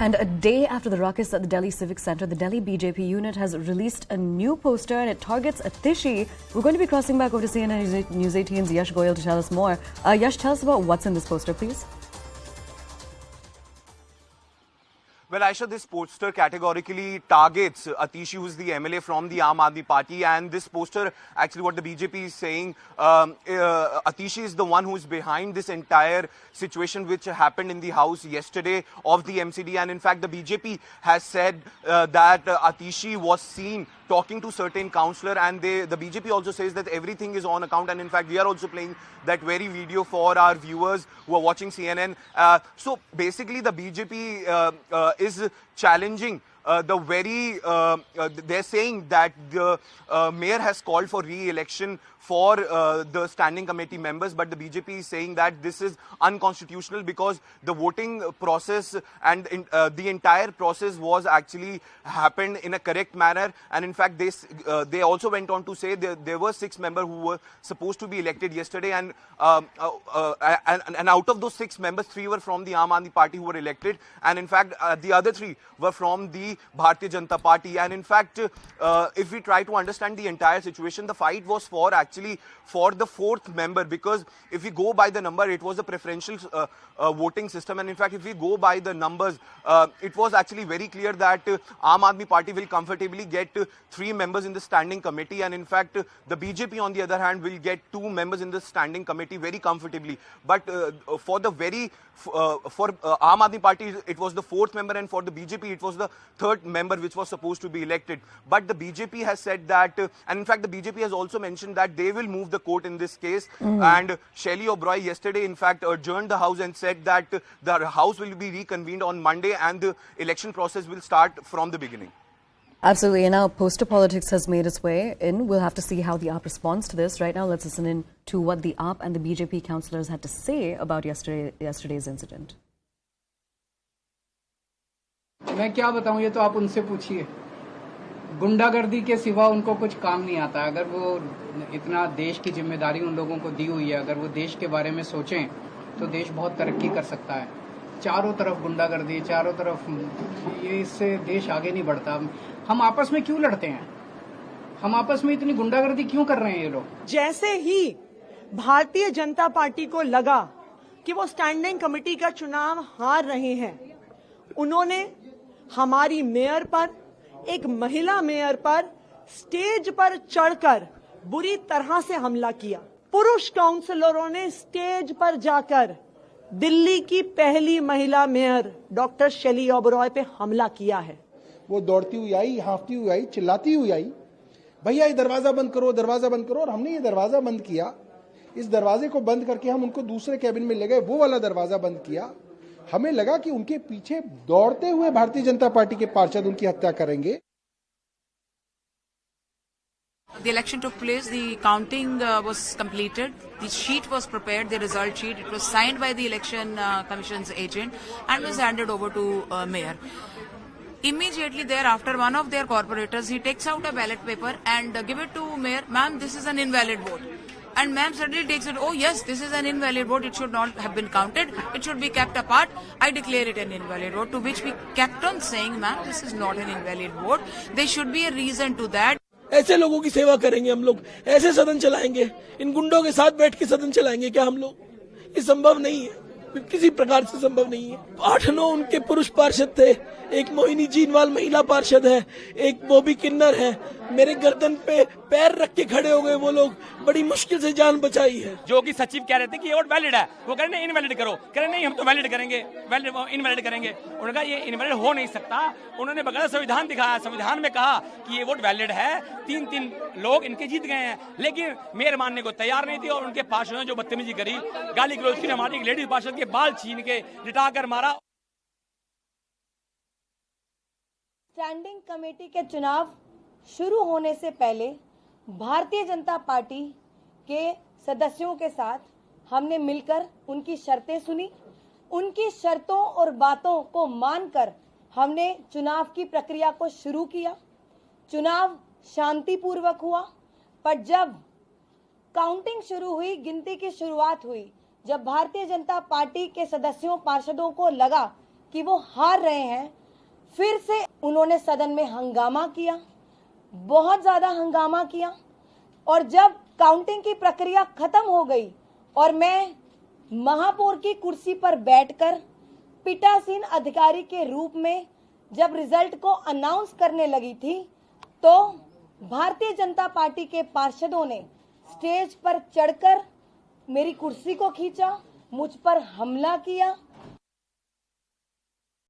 And a day after the ruckus at the Delhi Civic Centre, the Delhi BJP unit has released a new poster and it targets Atishi. We're going to be crossing back over to CNN News 18's Yash Goyal to tell us more. Yash, tell us about what's in this poster, please. Well, Aisha, this poster categorically targets Atishi, who's the MLA from the Aam Aadmi Party. And this poster, actually what the BJP is saying, Atishi is the one who's behind this entire situation which happened in the house yesterday of the MCD. And in fact, the BJP has said that Atishi was seen talking to certain councillor, and the BJP also says that everything is on account. And in fact, we are also playing that very video for our viewers who are watching CNN. So basically, the BJP is challenging they're saying that the mayor has called for re-election for the standing committee members, but the BJP is saying that this is unconstitutional because the voting process and the entire process was actually happened in a correct manner. And in fact, they also went on to say there were 6 members who were supposed to be elected yesterday, and out of those 6 members, 3 were from the Aam Aadmi Party who were elected, and in fact, the other 3 were from the Bharatiya Janata Party. And in fact, if we try to understand the entire situation, the fight was for the 4th member, because if we go by the number, it was a preferential voting system. And in fact, if we go by the numbers, it was actually very clear that Aam Aadmi Party will comfortably get 3 members in the standing committee, and in fact, the BJP on the other hand will get 2 members in the standing committee very comfortably. But for Aam Aadmi Party, it was the 4th member, and for the BJP, it was the 3rd member which was supposed to be elected. But the BJP has said that, and in fact, the BJP has also mentioned that they will move the court in this case. And Shelley Oberoi yesterday, in fact, adjourned the House and said that the House will be reconvened on Monday and the election process will start from the beginning. Absolutely. And now poster politics has made its way in. We'll have to see how the AAP responds to this. Right now, let's listen in to what the AAP and the BJP councillors had to say about yesterday's incident. मैं क्या बताऊं, ये तो आप उनसे पूछिए। गुंडागर्दी के सिवा उनको कुछ काम नहीं आता। अगर वो इतना देश की जिम्मेदारी उन लोगों को दी हुई है, अगर वो देश के बारे में सोचें तो देश बहुत तरक्की कर सकता है। चारों तरफ गुंडागर्दी, चारों तरफ ये, इससे देश आगे नहीं बढ़ता। हम आपस में क्यों लड़ते हैं? हम आपस में इतनी गुंडागर्दी क्यों कर रहे हैं ये लोग? जैसे ही भारतीय जनता पार्टी को लगा कि वो स्टैंडिंग कमेटी का चुनाव हार रहे हैं, उन्होंने हमारी मेयर पर, एक महिला मेयर पर स्टेज पर चढ़कर बुरी तरह से हमला किया। पुरुष काउंसलरों ने स्टेज पर जाकर दिल्ली की पहली महिला मेयर डॉक्टर शेली ओबरॉय पे हमला किया है। वो दौड़ती हुई आई, हांफती हुई आई, चिल्लाती हुई आई, भैया ये दरवाजा बंद करो, दरवाजा बंद करो। और हमने ये दरवाजा बंद किया। इस दरवाजे को बंद करके हम उनको दूसरे कैबिन में ले गए, वो वाला दरवाजा बंद किया। हमें लगा कि उनके पीछे दौड़ते हुए भारतीय जनता पार्टी के पार्षद उनकी हत्या करेंगे। The election took place, the counting was completed, the sheet was prepared, the result sheet, it was signed by the election commission's agent and was handed over to mayor. Immediately thereafter, one of their corporators, he takes out a ballot paper and give it to mayor. Ma'am, this is an invalid vote. And ma'am suddenly takes it, oh yes, this is an invalid vote, it should not have been counted, it should be kept apart, I declare it an invalid vote. To which we kept on saying, ma'am, this is not an invalid vote, there should be a reason to that. ऐसे लोगों की सेवा करेंगे हम लोग, ऐसे सदन चलाएंगे, इन गुंडों के साथ बैठ के सदन चलाएंगे क्या हम लोग? ये संभव नहीं है, किसी प्रकार से संभव नहीं है। 8-9 उनके पुरुष पार्षद थे, एक मोहिनी जीनवाल महिला पार्षद है, एक बॉबी किन्नर है। मेरे गर्दन पे पैर रख के खड़े हो गए वो लोग, बड़ी मुश्किल से जान बचाई है। जो कि सचिव कह रहे थे कि ये वोट वैलिड है, वो कह रहे हैं इनवैलिड करो, कह रहे नहीं हम तो वैलिड करेंगे, इनवैलिड करेंगे। उन्होंने कहा ये इनवैलिड हो नहीं सकता। उन्होंने बकायदा संविधान दिखाया, संविधान में कहा कि ये वोट वैलिड है, 3 लोग इनके जीत गए हैं, लेकिन मेयर मानने को तैयार नहीं थी। और उनके पार्षदों ने जो बदतमीजी करी, गाली गलौज की, हमारी एक लेडीज पार्षद के बाल छीन के लिटा कर मारा। स्टैंडिंग कमेटी के चुनाव शुरू होने से पहले भारतीय जनता पार्टी के सदस्यों के साथ हमने मिलकर उनकी शर्तें सुनी। उनकी शर्तों और बातों को मानकर हमने चुनाव की प्रक्रिया को शुरू किया। चुनाव शांतिपूर्वक हुआ, पर जब काउंटिंग शुरू हुई, गिनती की शुरुआत हुई, जब भारतीय जनता पार्टी के सदस्यों पार्षदों को लगा कि वो हार रहे हैं, फिर से उन्होंने सदन में हंगामा किया, बहुत ज्यादा हंगामा किया। और जब काउंटिंग की प्रक्रिया खत्म हो गई और मैं महापौर की कुर्सी पर बैठकर पीठासीन अधिकारी के रूप में जब रिजल्ट को अनाउंस करने लगी थी, तो भारतीय जनता पार्टी के पार्षदों ने स्टेज पर चढ़कर मेरी कुर्सी को खींचा, मुझ पर हमला किया